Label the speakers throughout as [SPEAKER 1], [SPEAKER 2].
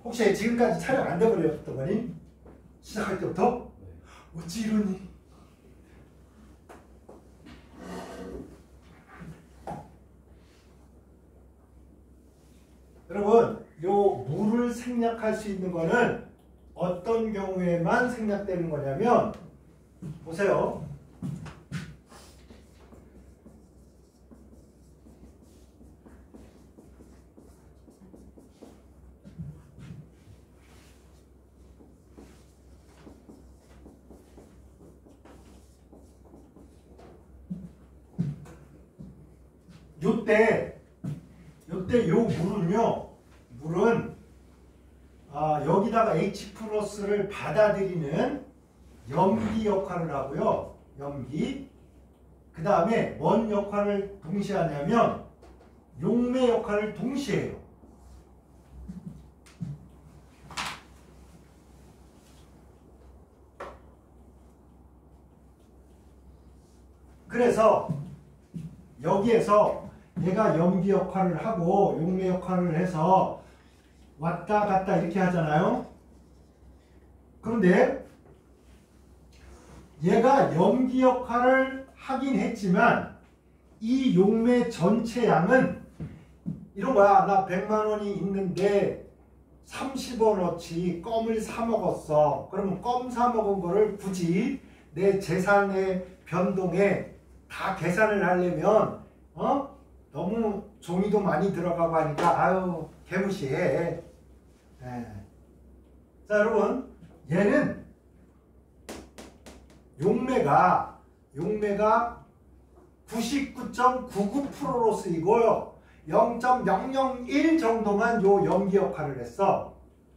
[SPEAKER 1] 혹시 지금까지 촬영 안 돼버렸던 거니? 시작할 때부터? 어찌 이러니? 여러분, 요 물을 생략할 수 있는 거는 어떤 경우에만 생략되는 거냐면, 보세요. 요때 요 물은 여기다가 H 플러스를 받아들이는 염기 역할을 하고요. 염기. 그 다음에 뭔 역할을 동시에 하냐면 용매 역할을 동시에 해요. 그래서 여기에서 얘가 염기 역할을 하고 용매 역할을 해서 왔다 갔다 이렇게 하잖아요. 그런데 얘가 염기 역할을 하긴 했지만 이 용매 전체 양은 이런 거야. 나 100만 원이 있는데 30원어치 껌을 사 먹었어. 그러면 껌 사 먹은 거를 굳이 내 재산의 변동에 다 계산을 하려면 너무 종이도 많이 들어가고 하니까 아유 개무시해. 자 여러분, 얘는 용매가 99.99%로 쓰이고요. 0.001 정도만 요 염기 역할을 했어.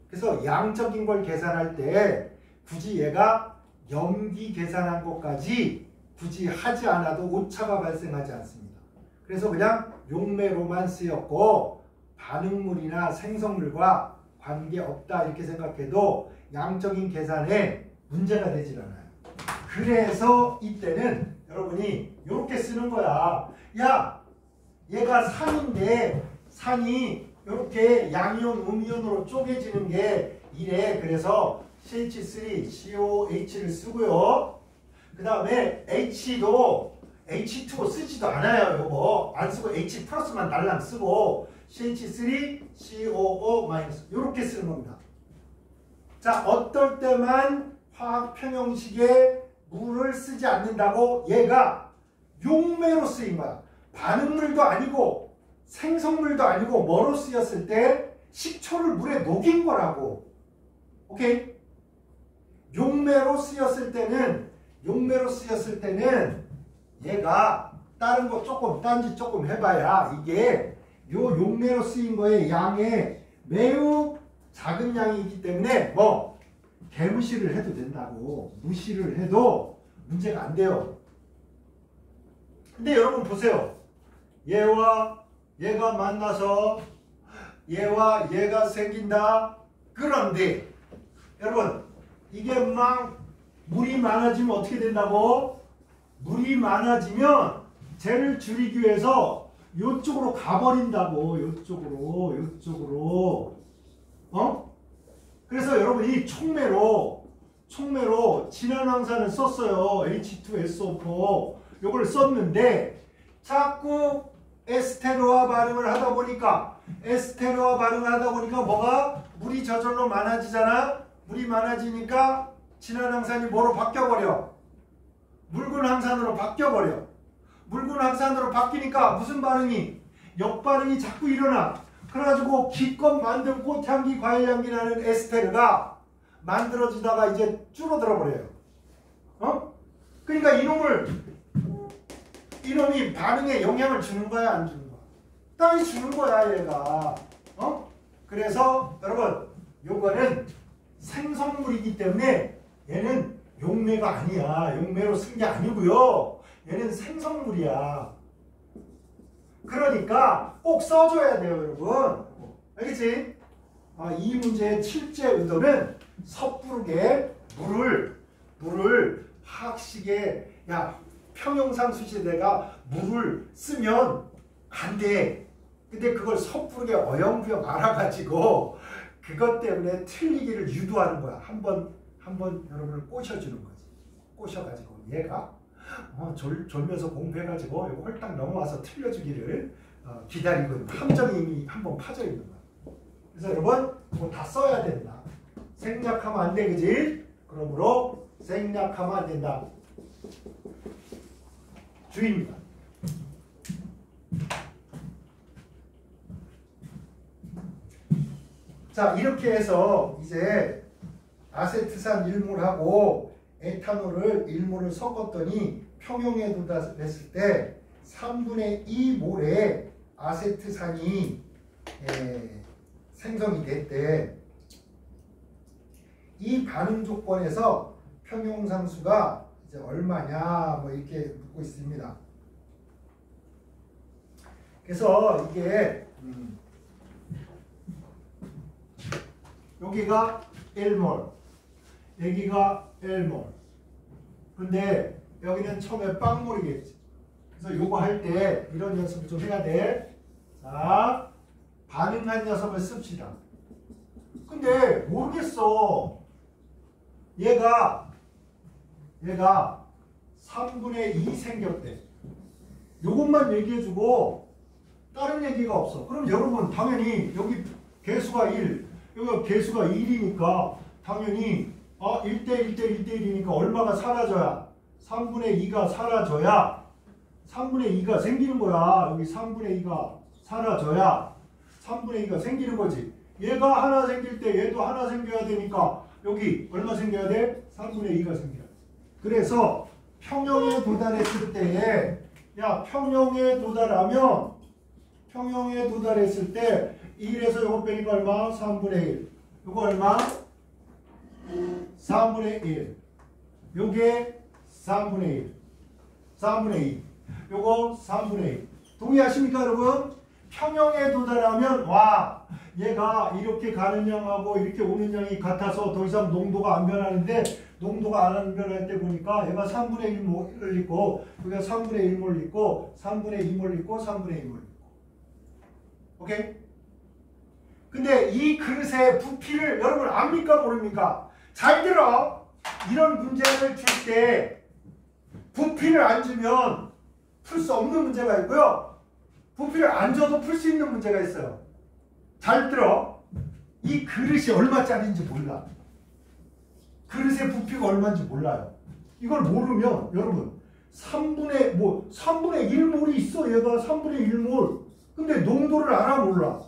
[SPEAKER 1] 그래서 양적인 걸 계산할 때 굳이 얘가 염기 계산한 것까지 굳이 하지 않아도 오차가 발생하지 않습니다. 그래서 그냥 용매로만 쓰였고 반응물이나 생성물과 관계없다 이렇게 생각해도 양적인 계산에 문제가 되질 않아요. 그래서 이때는 여러분이 이렇게 쓰는 거야. 야, 얘가 산인데 산이 이렇게 양이온, 음이온으로 쪼개지는 게 이래. 그래서 CH3COH를 쓰고요. 그 다음에 H도 H2O 쓰지도 않아요. 요거 안 쓰고 H 플러스만 날랑 쓰고 CH3COO- 이렇게 쓰는 겁니다. 자, 어떨 때만 화학 평형식에 물을 쓰지 않는다고? 얘가 용매로 쓰인 거야. 반응물도 아니고 생성물도 아니고 뭐로 쓰였을 때 식초를 물에 녹인 거라고. 오케이? 용매로 쓰였을 때는 얘가 다른 거 조금 딴짓 조금 해봐야 이게 요 용매로 쓰인 거의 양의 매우 작은 양이기 때문에 뭐 개무시를 해도 된다고. 무시를 해도 문제가 안 돼요. 근데 여러분 보세요. 얘와 얘가 만나서 얘와 얘가 생긴다. 그런데 여러분 이게 막 물이 많아지면 어떻게 된다고? 물이 많아지면 쟤를 줄이기 위해서 요쪽으로 가버린다고. 요쪽으로. 그래서 여러분 이 촉매로 진한황산을 썼어요. H2SO4 요걸 썼는데 자꾸 에스테르와 반응을 하다 보니까 뭐가? 물이 저절로 많아지잖아. 물이 많아지니까 진한황산이 뭐로 바뀌어버려? 묽은 황산으로 바뀌어버려. 묽은 황산으로 바뀌니까 무슨 반응이? 역반응이 자꾸 일어나. 그래가지고 기껏 만든 꽃향기, 과일향기 나는 에스테르가 만들어지다가 이제 줄어들어 버려요. 그러니까 이놈이 반응에 영향을 주는 거야, 안 주는 거야? 땅이 주는 거야, 얘가. 그래서 여러분, 요거는 생성물이기 때문에 얘는 용매가 아니야. 용매로 쓴 게 아니고요. 얘는 생성물이야. 그러니까 꼭 써줘야 돼요, 여러분. 알겠지? 이 문제의 실제 의도는 섣부르게 물을 화학식에 야 평형상수시대가 물을 쓰면 안 돼. 근데 그걸 섣부르게 어영부영 알아가지고 그것 때문에 틀리기를 유도하는 거야. 한번 여러분을 꼬셔주는 거지. 꼬셔가지고 얘가 졸면서 공부해가지고 홀딱 넘어와서 틀려주기를 기다리고 있는 함정이 이미 한번 파져 있는 거야. 그래서 여러분 그거 다 써야 된다. 생략하면 안 돼, 그지? 그러므로 생략하면 안 된다. 주의입니다. 자, 이렇게 해서 이제 아세트산 1몰하고 에탄올을 1몰을 섞었더니 평형에 도달했을 때 3분의 2몰의 아세트산이 생성이 됐대. 이 반응 조건에서 평형상수가 이제 얼마냐 뭐 이렇게 묻고 있습니다. 그래서 이게 여기가 1몰, 여기가 1몰. 근데 여기는 처음에 빵몰이겠지. 그래서 요거 할 때 이런 연습을 좀 해야 돼. 자, 반응한 녀석을 씁시다. 근데 모르겠어. 얘가 3분의 2 생겼대. 요것만 얘기해주고 다른 얘기가 없어. 그럼 여러분 당연히 여기 개수가 1, 여기가 개수가 1이니까 당연히 1대 1대 1대 1이니까 얼마가 사라져야? 3분의 2가 사라져야 3분의 2가 생기는 거야. 여기 3분의 2가 사라져야 3분의 2가 생기는 거지. 얘가 하나 생길 때 얘도 하나 생겨야 되니까 여기 얼마 생겨야 돼? 3분의 2가 생겨야 돼. 그래서 평형에 도달했을 때에 평형에 도달했을 때 1에서 요거 빼니까 얼마? 3분의 1. 요거 얼마? 3분의 1. 요게 3분의 1. 3분의 2. 요거 3분의 1. 동의하십니까, 여러분? 평형에 도달하면 얘가 이렇게 가는 양하고 이렇게 오는 양이 같아서 더 이상 농도가 안 변하는데 농도가 안 변할 때 보니까 얘가 3분의 1몰을 있고 여기가 3분의 1몰 있고 3분의 2몰 있고 3분의 2몰 있고. 오케이? 근데 이 그릇의 부피를 여러분 압니까 모릅니까? 잘 들어. 이런 문제를 줄 때 부피를 안 주면 풀 수 없는 문제가 있고요. 부피를 안 줘도 풀 수 있는 문제가 있어요. 잘 들어. 이 그릇이 얼마짜리인지 몰라. 그릇의 부피가 얼마인지 몰라요. 이걸 모르면 여러분 3분의 1몰이 있어. 얘가 3분의 1몰. 근데 농도를 알아 몰라.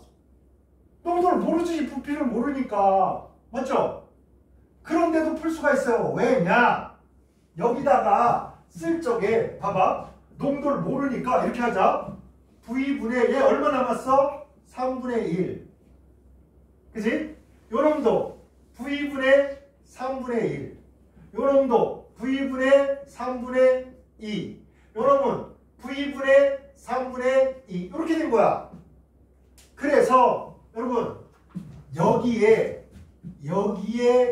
[SPEAKER 1] 농도를 모르지. 부피를 모르니까. 맞죠? 그런데도 풀 수가 있어요. 왜냐? 여기다가 쓸 적에 봐봐. 농도를 모르니까 이렇게 하자. V분의 얘 얼마 남았어? 3분의 1. 그치? 요놈도 V분의 3분의 1. 요놈도 V분의 3분의 2. 요놈은 V분의 3분의 2. 이렇게 된 거야. 그래서 여러분 여기에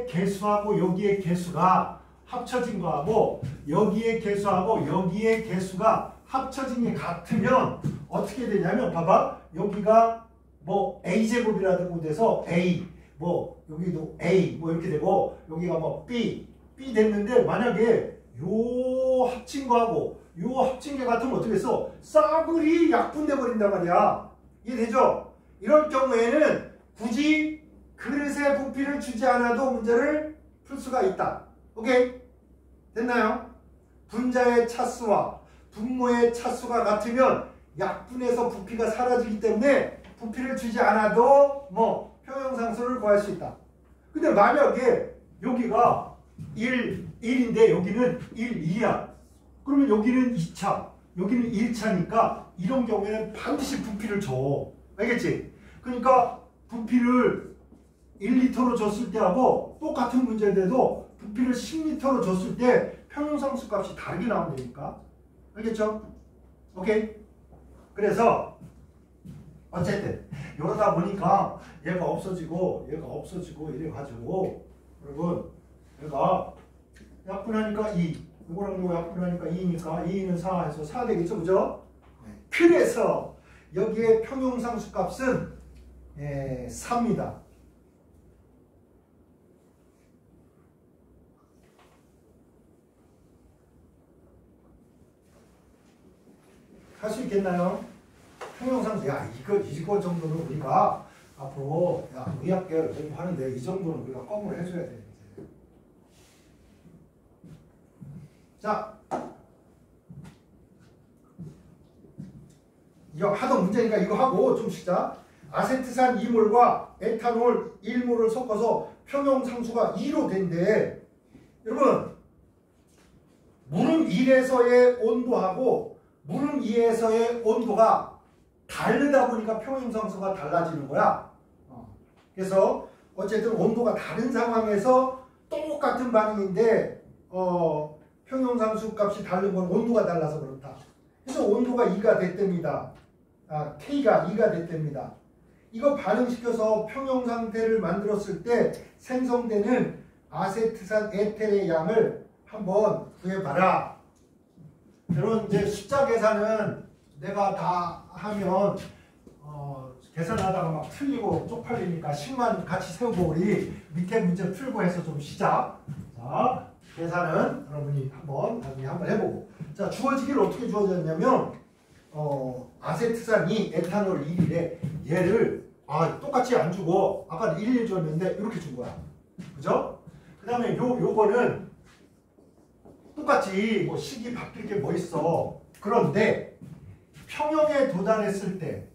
[SPEAKER 1] 개수하고 여기에 개수가 합쳐진 거하고 여기에 개수하고 여기에 개수가 합쳐진 게 같으면 어떻게 되냐면 봐봐. 여기가 뭐 A제곱이라고 돼서 A 여기도 A 이렇게 되고 여기가 뭐 B 됐는데 만약에 요 합친 거하고 요 합친 게 같으면 어떻게 했어? 싸그리 약분돼 버린단 말이야. 이해되죠? 이럴 경우에는 굳이 그릇의 부피를 주지 않아도 문제를 풀 수가 있다. 오케이? 됐나요? 분자의 차수와 분모의 차수가 같으면 약분해서 부피가 사라지기 때문에 부피를 주지 않아도 평형상수를 구할 수 있다. 근데 만약에 여기가 1인데 여기는 2야. 그러면 여기는 2차, 여기는 1차니까 이런 경우에는 반드시 부피를 줘. 알겠지? 그러니까 부피를 1리터로 줬을 때하고 똑같은 문제인데도 부피를 10리터로 줬을 때 평형상수 값이 다르게 나오면 되니까. 알겠죠? 오케이? 그래서 어쨌든 이러다 보니까 얘가 없어지고 이래가지고 여러분 얘가 약분하니까 2 이거랑 이거 약분하니까 2니까 2는 4 해서 4 되겠죠, 그죠? 그래서 여기에 평형상수 값은 4입니다. 할 수 있겠나요? 평형상수, 야, 이거 정도는 우리가 앞으로, 야, 의학계열 공부하는데 이 정도는 우리가 껌을 해줘야 돼. 자, 이거 하던 문제니까 이거 하고 좀 쉬자. 아세트산 2몰과 에탄올 1몰을 섞어서 평형상수가 2로 된대. 여러분, 물음 1에서의 온도하고 물음 2에서의 온도가 다르다 보니까 평형상수가 달라지는 거야. 그래서 어쨌든 온도가 다른 상황에서 똑같은 반응인데 평형상수 값이 다른 건 온도가 달라서 그렇다. 그래서 온도가 2가 됐답니다. K가 2가 됐답니다. 이거 반응시켜서 평형상태를 만들었을 때 생성되는 아세트산 에텔의 양을 한번 구해봐라. 여러분, 이제 숫자 계산은 내가 다 하면 계산하다가 막 틀리고 쪽팔리니까 10만 같이 세우고 우리 밑에 문제 풀고 해서 좀 쉬자. 자, 계산은 여러분이 나중에 한번 해보고. 자, 주어지기를 어떻게 주어졌냐면 아세트산 2, 에탄올 1이래. 얘를 똑같이 안 주고 아까 1 줬는데 이렇게 준 거야. 그죠? 그 다음에 요거는 똑같이 뭐 식이 바뀔 게 뭐 있어. 그런데 평형에 도달했을 때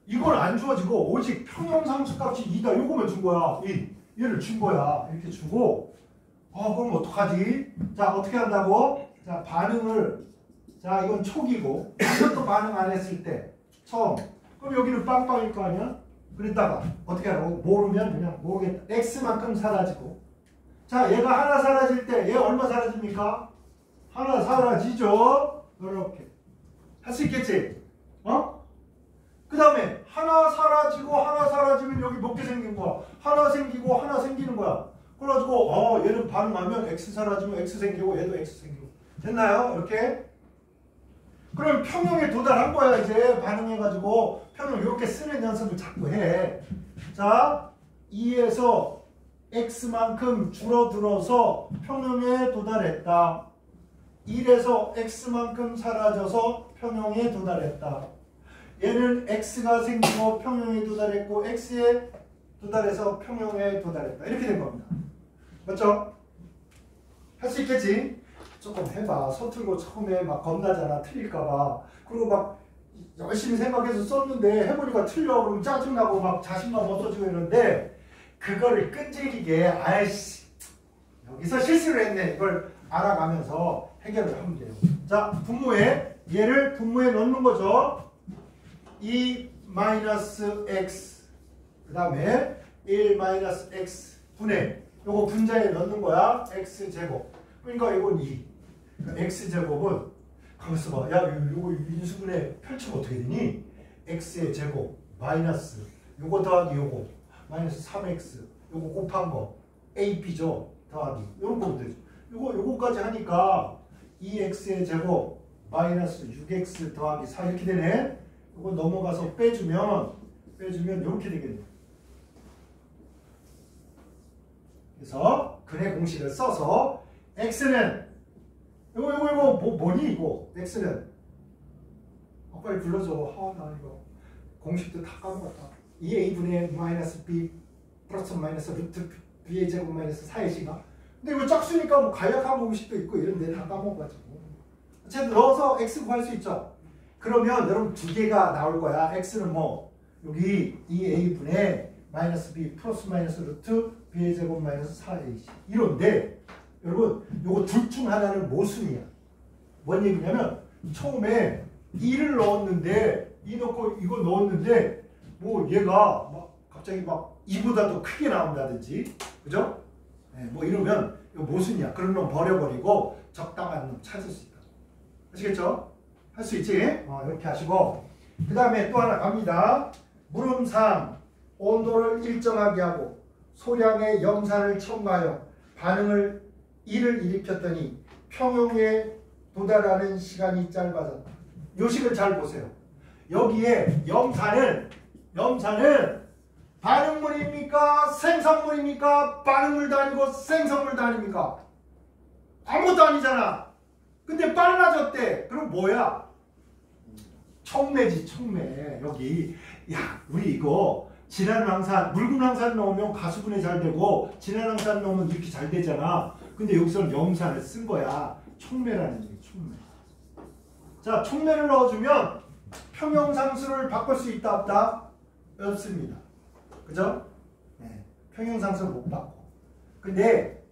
[SPEAKER 1] 이걸 안 주어지고 오직 평형상수 값이 2다. 요거만 준 거야. 얘를 준 거야. 이렇게 주고 그럼 어떡하지? 자, 어떻게 한다고? 자, 반응을, 자, 이건 초기고 이것도 반응 안 했을 때 처음. 그럼 여기는 빵빵일 거 아니야? 그랬다가 어떻게 하라고? 모르면 그냥 모르겠다. X만큼 사라지고. 자, 얘가 하나 사라질 때 얘 얼마 사라집니까? 하나 사라지죠? 이렇게. 할 수 있겠지? 그 다음에 하나 사라지고 하나 사라지면 여기 몇 개 생긴 거야? 하나 생기고 하나 생기는 거야. 그래가지고 얘는 반응하면 X 사라지면 X 생기고 얘도 X 생기고. 됐나요? 이렇게? 그럼 평형에 도달한 거야. 이제 반응해가지고 평형 이렇게 쓰는 연습을 자꾸 해. 자, 2에서 X만큼 줄어들어서 평형에 도달했다. 1에서 X만큼 사라져서 평형에 도달했다. 얘는 X가 생기고 평형에 도달했고 X에 도달해서 평형에 도달했다. 이렇게 된 겁니다. 맞죠? 할 수 있겠지? 조금 해봐. 서툴고 처음에 막 겁나잖아. 틀릴까봐. 그리고 막 열심히 생각해서 썼는데 해보니까 틀려. 그러면 짜증나고 막 자신감 없어지고 이러는데 그거를 끈질기게 아이씨 여기서 실수를 했네. 이걸 알아가면서 해결을 하면 돼요. 자, 분모에 얘를 분모에 넣는 거죠. 2-x 그 다음에 1-x 분의 요거 분자에 넣는 거야. x제곱. 그러니까 이건 2. 그러니까 x제곱은 가만있어 봐. 야, 요거 인수분해 펼치면 어떻게 되니? x의 제곱 마이너스 요거 더하기 요거 마이너스 3x 요거 곱한 거 ap죠. 더하기 요런 거면 되죠. 요거까지 하니까 2x의 제곱 마이너스 6x 더하기 4 이렇게 되네. 요거 넘어가서 빼주면 이렇게 되겠네. 그래서 근의 공식을 써서 x는 이거 뭐니 이거 x는 빨리 불러줘. 나 이거 공식도 다 까먹었다. 2a분의 마이너스 b 플러스 마이너스 루트 b의 제곱 마이너스 4의 시가. 근데 이거 짝수니까 뭐 간략한 공식도 있고 이런데 다 까먹어가지고. 어쨌든 넣어서 x 구할 수 있죠. 그러면 여러분 두 개가 나올 거야. x는 뭐 여기 2a분의 마이너스 b 플러스 마이너스 루트 b의 제곱 마이너스 4ac 이런데 여러분 요거 둘 중 하나는 모순이야. 뭔 얘기냐면 처음에 2를 넣었는데 2 넣고 이거 넣었는데 뭐 얘가 막 갑자기 막 2보다 더 크게 나온다든지 그죠? 네, 뭐 이러면 이거 모순이야. 그런 놈 버려버리고 적당한 놈 찾을 수 있다. 아시겠죠? 할 수 있지? 이렇게 하시고 그 다음에 또 하나 갑니다. 물음 3 온도를 일정하게 하고 소량의 염산을 첨가하여 반응을 일을 일으켰더니 평형에 도달하는 시간이 짧아졌다. 요식을 잘 보세요. 여기에 염산은 반응물입니까? 생성물입니까? 반응물도 아니고 생성물도 아닙니까? 아무것도 아니잖아. 근데 빨라졌대. 그럼 뭐야? 촉매지, 촉매. 여기 야, 우리 이거 진한황산, 묽은 황산 넣으면 가수분해 잘 되고 진한황산 넣으면 이렇게 잘 되잖아. 근데 여기서는 염산을 쓴 거야. 촉매라는 얘기, 촉매. 자, 촉매를 넣어주면 평형상수를 바꿀 수 있다 없다? 없습니다. 그죠? 네, 평형상수를 못 바꿔. 근데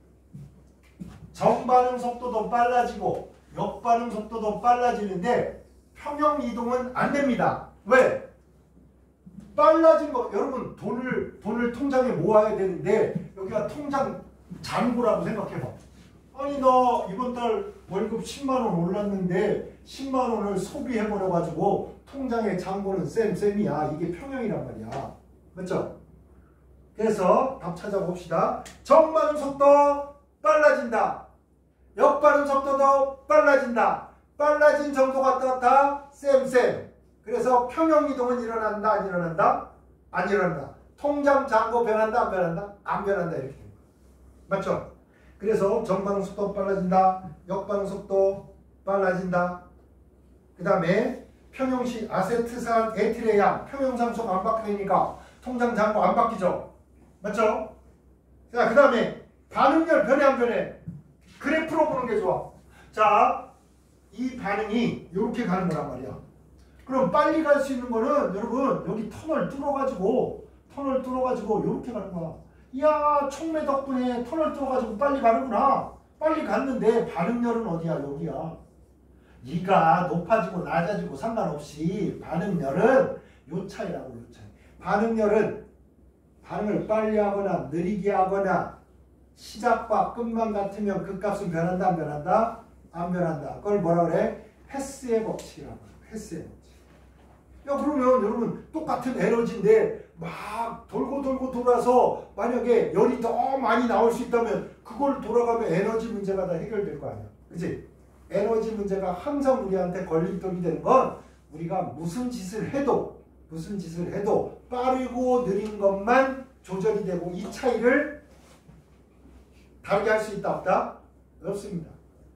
[SPEAKER 1] 정반응 속도도 빨라지고 역반응 속도도 빨라지는데 평형 이동은 안 됩니다. 왜? 빨라진 거, 여러분 돈을 통장에 모아야 되는데 여기가 통장 잔고라고 생각해봐. 아니 너 이번 달 월급 10만 원 올랐는데 10만 원을 소비해버려가지고 통장의 잔고는 쌤이야. 이게 평형이란 말이야. 맞죠? 그래서 답 찾아봅시다. 정반응 속도 빨라진다. 역반응 속도도 빨라진다. 빨라진 정도가 같다. 쌤. 그래서 평형 이동은 일어난다. 안 일어난다? 안 일어난다. 통장 잔고 변한다. 안 변한다? 안 변한다. 이렇게 됩니다. 맞죠? 그래서 정반응 속도 빨라진다. 역반응 속도 빨라진다. 그 다음에 평형시 아세트산 에틸의 양 평형상수가 안 바뀌니까 통장 잔고 안 바뀌죠? 맞죠? 자, 그 다음에 반응열 변해 안 변해? 그래프로 보는 게 좋아. 자, 이 반응이 이렇게 가는 거란 말이야. 그럼 빨리 갈 수 있는 거는 여러분 여기 터널 뚫어가지고 이렇게 가는 거야. 이야, 촉매 덕분에 터널 뚫어가지고 빨리 가는구나. 빨리 갔는데 반응열은 어디야? 여기야. 이가 높아지고 낮아지고 상관없이 반응열은 요 차이라고, 요 차이. 반응열은 반응을 빨리 하거나 느리게 하거나 시작과 끝만 같으면 그 값은 변한다, 안 변한다? 안 변한다. 그걸 뭐라 그래? 헤스의 법칙이라고 그래. 헤스의 법칙. 야, 그러면 여러분 똑같은 에너지인데 막 돌고 돌아서 만약에 열이 더 많이 나올 수 있다면 그걸 돌아가면 에너지 문제가 다 해결될 거 아니야. 그치? 에너지 문제가 항상 우리한테 걸림돌이 되는 건 우리가 무슨 짓을 해도 빠르고 느린 것만 조절이 되고 이 차이를 다르게 할 수 있다 없다? 없습니다.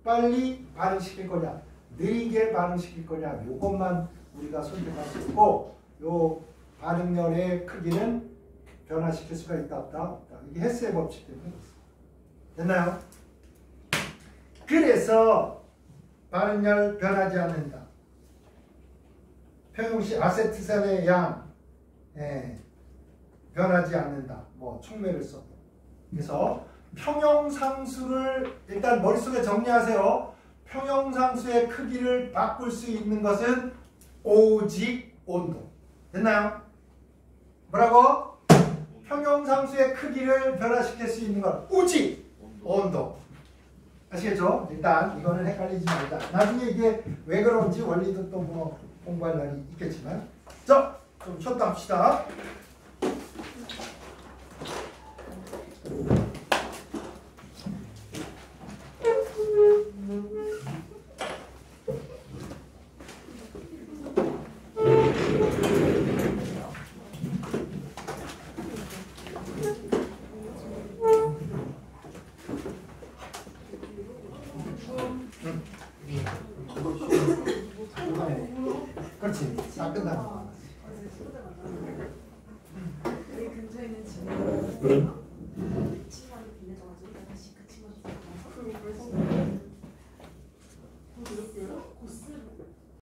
[SPEAKER 1] 빨리 반응시킬 거냐 느리게 반응시킬 거냐 요것만 우리가 선택할 수 있고 요 반응열의 크기는 변화시킬 수가 있다 없다? 이게 헤스의 법칙 때문에 됐나요? 그래서 반응열 변하지 않는다. 평형시 아세트산의 양 변하지 않는다. 뭐 촉매를 써도. 그래서 평형상수를 일단 머릿속에 정리하세요. 평형상수의 크기를 바꿀 수 있는 것은 오직 온도. 됐나요? 뭐라고? 평형상수의 크기를 변화시킬 수 있는 건 오직 온도. 아시겠죠? 일단 이거는 헷갈리지 말자. 나중에 이게 왜 그런지 원리도 또 뭐 공부할 날이 있겠지만. 자, 좀 쉬었다 합시다. 그렇지. 다 끝나는 거야.
[SPEAKER 2] 여기 근처에 있는 집은